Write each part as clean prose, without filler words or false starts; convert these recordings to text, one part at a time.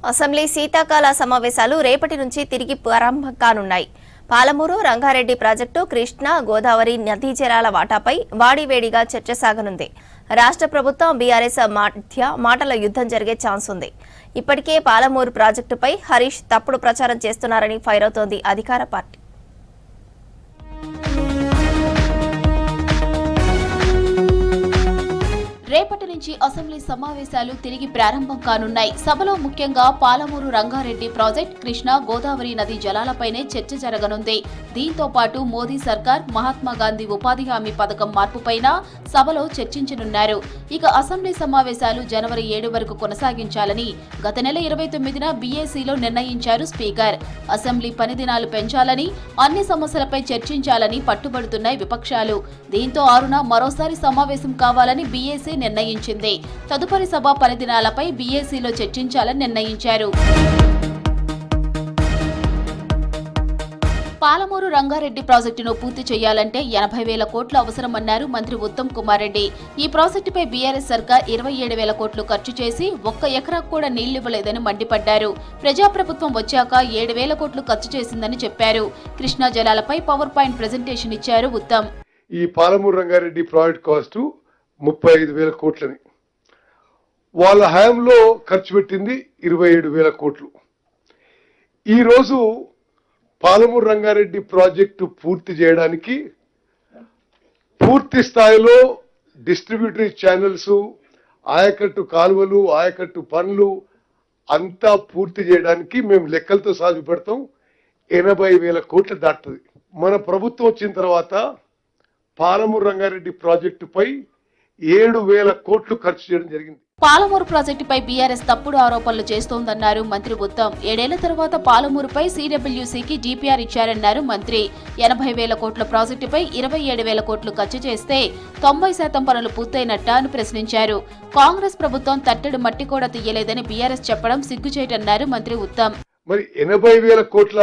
Assembly శీతాకాల సమావేశాలు రేపటి నుంచి తిరిగి ప్రారంభం కానున్నాయి. పాలమూరు రంగారెడ్డి ప్రాజెక్టు, కృష్ణా గోదావరి నదీ జలాల వాటాపై వాడివేడిగా చర్చ సాగనుంది. రాష్ట్ర ప్రభుత్వం బీఆర్ఎస్ మధ్య మాటల యుద్ధం జరిగే ఛాన్స్ ఉంది. ఇప్పటికే పాలమూరు ప్రాజెక్టుపై హరీష్ తప్పుడు ప్రచారం చేస్తున్నారని ఫైర్ అవుతోంది అధికార పార్టీ. రేపటి నుంచి అసెంబ్లీ సమావేశాలు తిరిగి ప్రారంభం కానున్నాయి. సభలో ముఖ్యంగా పాలమూరు రంగారెడ్డి ప్రాజెక్ట్, కృష్ణా గోదావరి నదీ జలాలపైనే చర్చ జరగనుంది. దీంతో పాటు మోదీ సర్కార్ మహాత్మా గాంధీ ఉపాధి హామీ పథకం మార్పుపైన సభలో చర్చించనున్నారు. ఇక అసెంబ్లీ సమావేశాలు జనవరి 7 వరకు కొనసాగించాలని గత నెల 29న బీఏసీలో నిర్ణయించారు స్పీకర్. అసెంబ్లీ పని దినాలు పెంచాలని, అన్ని సమస్యలపై చర్చించాలని పట్టుబడుతున్నాయి విపక్షాలు. దీంతో 6న మరోసారి సమావేశం కావాలని బీఏసీ నిర్ణయించింది. తదుపరి సభ పని దినాలపై బీఏసీలో చర్చించాలని నిర్ణయించారు. పాలమూరు రంగారెడ్డి ప్రాజెక్టును పూర్తి చేయాలంటే 80,000 కోట్లు అవసరమన్నారు మంత్రి ఉత్తమ్ కుమార్ రెడ్డి. ఈ ప్రాజెక్టుపై బీఆర్ఎస్ సర్కార్ 27,000 కోట్లు ఖర్చు చేసి 1 ఎకరాకు కూడా నీళ్లివ్వలేదని మండిపడ్డారు. ప్రజాప్రభుత్వం వచ్చాక 7,000 కోట్లు ఖర్చు చేసిందని చెప్పారు. కృష్ణా జలాలపై పవర్ పాయింట్ ప్రెజెంటేషన్ ఇచ్చారు ఉత్తమ్. ఈ పాలమూరు రంగారెడ్డి ప్రాజెక్ట్ కాస్ట్ 35,000 కోట్లని, వాళ్ళ హయాంలో ఖర్చు పెట్టింది 27,000 కోట్లు. ఈరోజు పాలమూరు రంగారెడ్డి ప్రాజెక్టు పూర్తి చేయడానికి పూర్తి స్థాయిలో డిస్ట్రిబ్యూటరీ ఛానల్స్, ఆయకట్టు కాలువలు, ఆయకట్టు పనులు అంతా పూర్తి చేయడానికి మేము లెక్కలతో సాగు పెడతాం. 80,000 కోట్లు దాటుతుంది. మన ప్రభుత్వం వచ్చిన తర్వాత పాలమూరు రంగారెడ్డి ప్రాజెక్టుపై 7,000 కోట్లు ఖర్చు చేయడం జరిగింది. పాలమూరు ప్రాజెక్టుపై బీఆర్ఎస్ తప్పుడు ఆరోపణలు చేస్తోందన్నారు మంత్రి ఉత్తమ్. 7 ఏళ్ల తర్వాత పాలమూరుపై సీడబ్ల్యూసీకి డీపీఆర్ ఇచ్చారన్నారు మంత్రి. 80,000 కోట్ల ప్రాజెక్టుపై 27,000 కోట్లు ఖర్చు చేస్తే 90% పనులు పూర్తయినట్టా అని ప్రశ్నించారు. కాంగ్రెస్ ప్రభుత్వం తట్టెడు మట్టి కూడా తీయలేదని బీఆర్ఎస్ చెప్పడం సిగ్గుచేటన్నారు మంత్రి ఉత్తమ్. మరి 80,000 కోట్ల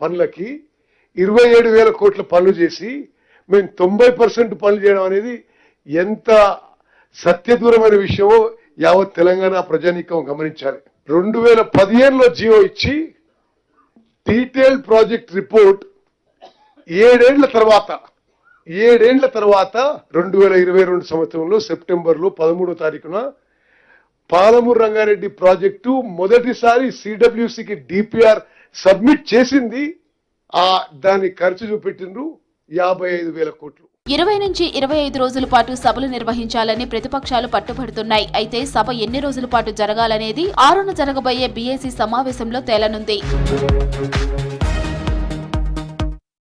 పనులకి 27,000 కోట్ల పనులు చేసి మేము 90% పనులు చేయడం అనేది ఎంత సత్యదూరమైన విషయమో యావత్ తెలంగాణ ప్రజానీకం గమనించాలి. 2015లో జియో ఇచ్చి డీటెయిల్డ్ ప్రాజెక్ట్ రిపోర్ట్ 7 ఏళ్ల తర్వాత 2022 సంవత్సరంలో సెప్టెంబర్లో 13వ తారీఖున పాలమూరు రంగారెడ్డి ప్రాజెక్టు మొదటిసారి సిడబ్ల్యూసీకి డిపిఆర్ సబ్మిట్ చేసింది. దాని ఖర్చు చూపెట్టిండ్రు 55,000 కోట్లు. 20 నుంచి 25 రోజుల పాటు సభలు నిర్వహించాలని ప్రతిపక్షాలు పట్టుబడుతున్నాయి. అయితే సభ ఎన్ని రోజుల పాటు జరగాలనేది 6న జరగబోయే బీఏసీ సమావేశంలో తేలనుంది.